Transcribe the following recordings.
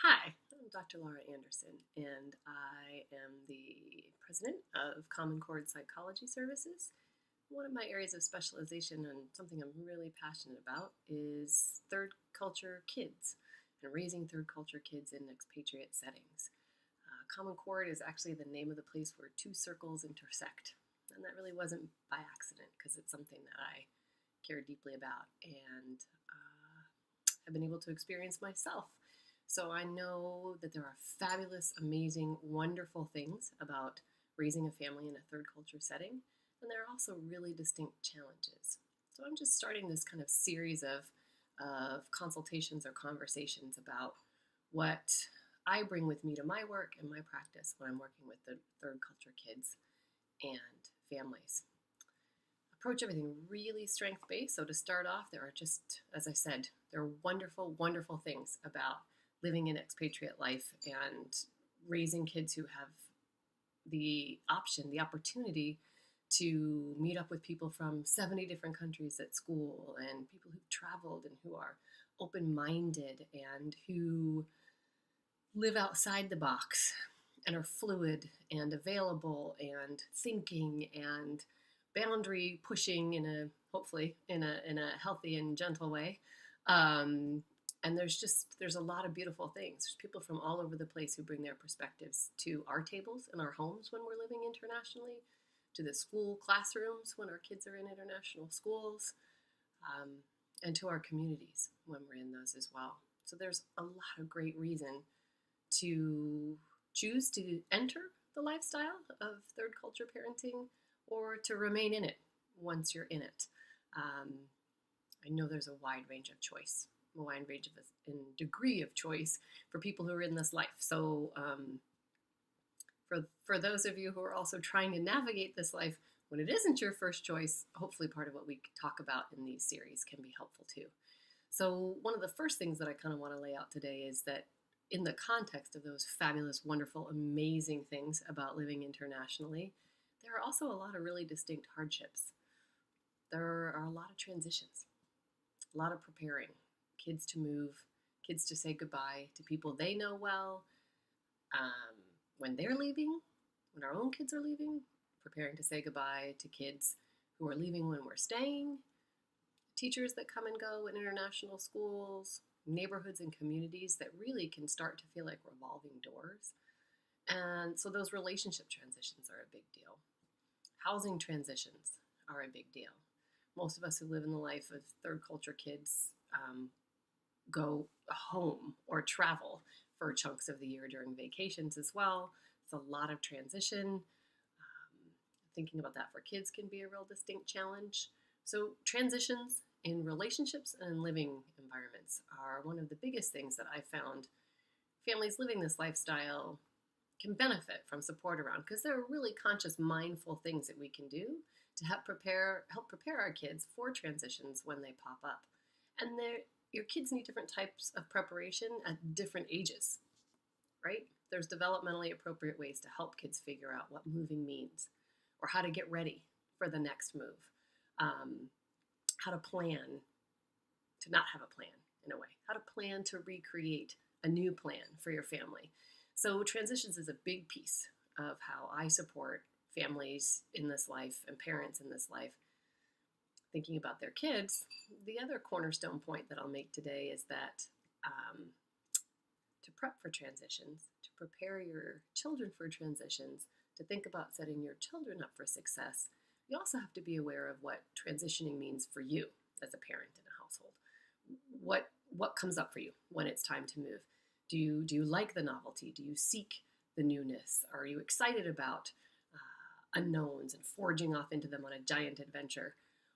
Hi, I'm Dr. Laura Anderson, and I am the president of Common Cord Psychology Services. One of my areas of specialization and something I'm really passionate about is third culture kids and raising third culture kids in expatriate settings. Common Cord is actually the name of the place where two circles intersect, and that really wasn't by accident because it's something that I care deeply about and have been able to experience myself. So I know that there are fabulous, amazing, wonderful things about raising a family in a third culture setting, and there are also really distinct challenges. So I'm just starting this kind of series of consultations or conversations about what I bring with me to my work and my practice when I'm working with the third culture kids and families. Approach everything really strength based. So to start off, there are just, as I said, there are wonderful, wonderful things about living in expatriate life and raising kids who have the option, the opportunity to meet up with people from 70 different countries at school and people who've traveled and who are open-minded and who live outside the box and are fluid and available and thinking and boundary pushing in a hopefully in a healthy and gentle way. And there's a lot of beautiful things. There's people from all over the place who bring their perspectives to our tables in our homes when we're living internationally, to the school classrooms when our kids are in international schools, and to our communities when we're in those as well. So there's a lot of great reason to choose to enter the lifestyle of third culture parenting or to remain in it once you're in it. I know there's a wide range of choice, a wide range of in degree of choice for people who are in this life. So for those of you who are also trying to navigate this life when it isn't your first choice, hopefully part of what we talk about in these series can be helpful too. So one of the first things that I kind of want to lay out today is that in the context of those fabulous, wonderful, amazing things about living internationally, there are also a lot of really distinct hardships. There are a lot of transitions, a lot of preparing, kids to move, kids to say goodbye to people they know well, when they're leaving, when our own kids are leaving, preparing to say goodbye to kids who are leaving when we're staying, teachers that come and go in international schools, neighborhoods and communities that really can start to feel like revolving doors. And so those relationship transitions are a big deal. Housing transitions are a big deal. Most of us who live in the life of third culture kids go home or travel for chunks of the year during vacations as well. It's a lot of transition. Thinking about that for kids can be a real distinct challenge. So transitions in relationships and in living environments are one of the biggest things that I found families living this lifestyle can benefit from support around, because there are really conscious, mindful things that we can do to help prepare our kids for transitions when they pop up. And your kids need different types of preparation at different ages, right? There's developmentally appropriate ways to help kids figure out what moving means or how to get ready for the next move, how to plan to not have a plan in a way, how to plan to recreate a new plan for your family. So transitions is a big piece of how I support families in this life and parents in this life thinking about their kids. The other cornerstone point that I'll make today is that to prep for transitions, to prepare your children for transitions, to think about setting your children up for success, you also have to be aware of what transitioning means for you as a parent in a household. What comes up for you when it's time to move? Do you like the novelty? Do you seek the newness? Are you excited about unknowns and forging off into them on a giant adventure?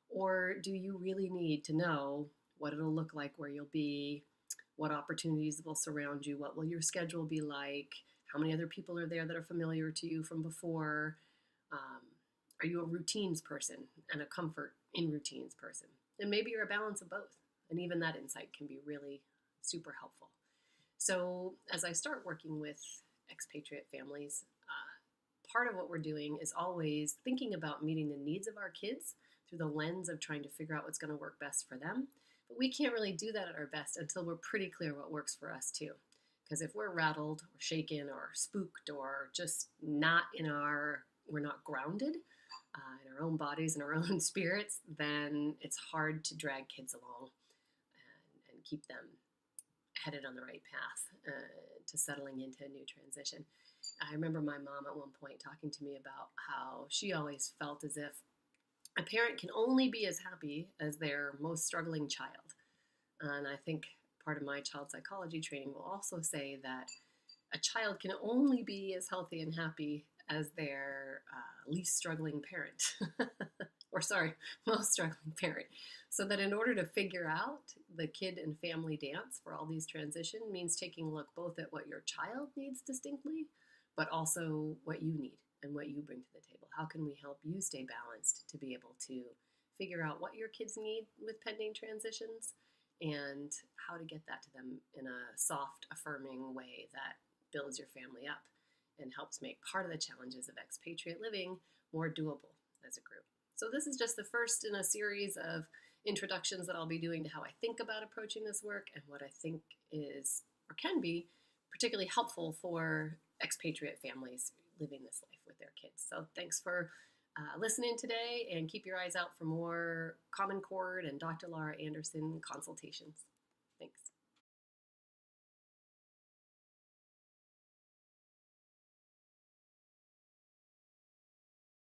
Or do you really need to know what it'll look like, where you'll be, what opportunities will surround you, what will your schedule be like, how many other people are there that are familiar to you from before? Are you a routines person and a comfort in routines person? And maybe you're a balance of both. And even that insight can be really super helpful. So as I start working with expatriate families, part of what we're doing is always thinking about meeting the needs of our kids through the lens of trying to figure out what's going to work best for them. But we can't really do that at our best until we're pretty clear what works for us too. Because if we're rattled or shaken or spooked or just we're not grounded in our own bodies and our own spirits, then it's hard to drag kids along and keep them headed on the right path to settling into a new transition. I remember my mom at one point talking to me about how she always felt as if a parent can only be as happy as their most struggling child. And I think part of my child psychology training will also say that a child can only be as healthy and happy as their least struggling parent. Or, sorry, most struggling parent. So that in order to figure out the kid and family dance for all these transition means taking a look both at what your child needs distinctly, but also what you need and what you bring to the table. How can we help you stay balanced to be able to figure out what your kids need with pending transitions and how to get that to them in a soft, affirming way that builds your family up and helps make part of the challenges of expatriate living more doable as a group. So this is just the first in a series of introductions that I'll be doing to how I think about approaching this work and what I think is or can be particularly helpful for expatriate families living this life with their kids. So thanks for listening today, and keep your eyes out for more Common Cord and Dr. Laura Anderson consultations. Thanks.